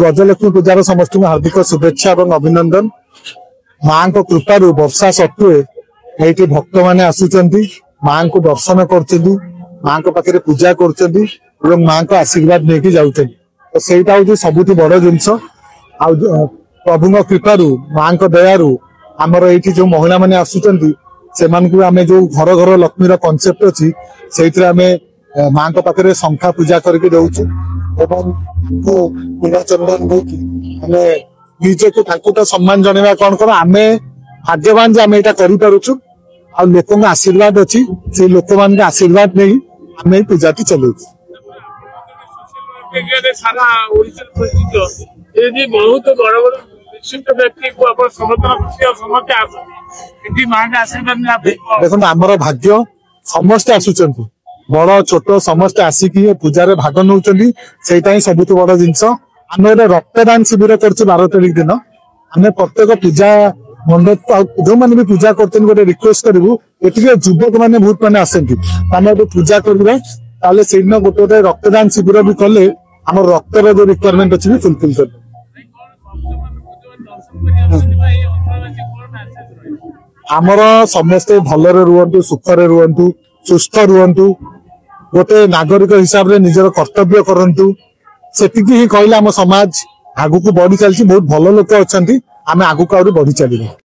गजलक्ष्मी पूजार समस्त हार्दिक शुभेच्छा और अभिनंदन। माँ को कृपार वर्षा सत्वे ये भक्त मैंने आसुचंती माँ को दर्शन कर माँ को पाखे पूजा कर माँ को आशीर्वाद लेकिन जाऊँ तो सहीटा हूँ सबुठ बड़ जिनस प्रभु कृपार माँ दयारू आमर ये जो महिला मैंने आसुचंती से आम जो घर घर लक्ष्मीर कनसेप्ट अच्छी से आम माँ को पाखे शंखा पूजा करके दौचु चंदन देकी निजक तो सम्मान जनवा कौन कौन आम भाग्यवान जे आम यहाँ करूँ आ लोक आशीर्वाद अच्छी से लोक मान आशीर्वाद नहीं आम पूजा टी चलाऊ बहुत बड़ बड़ विशिष्ट व्यक्ति को समर्थन आशीर्वाद देखो आमर भाग्य समस्ते आसुंच बड़ छोट समस्ते आसिकी पूजा भाग नौ सबुठ बड़ जिनस आम गोटे रक्तदान शिविर कर 12 तारीख दिन आम प्रत्येक पूजा मंडप जो मैंने भी पूजा करते गोटे रिक्वेस्ट करूँ ये युवक मैंने बहुत मैंने आसती आम पूजा करें से दिन गोटे गोटे रक्तदान शिविर भी कले आम रक्तर जो रिक्वायरमेंट अच्छी फुलफिल कर आमर समस्ते भलरे रुहतु सुखरे रुहतु सुस्थ रुहतु गोटे नागरिक हिसाब से निजर कर्तव्य करंतु सेतिकी ही कहले आम समाज आगु को बढ़ी चलती बहुत भल लोक अच्छा आम आगु बढ़ी चलू।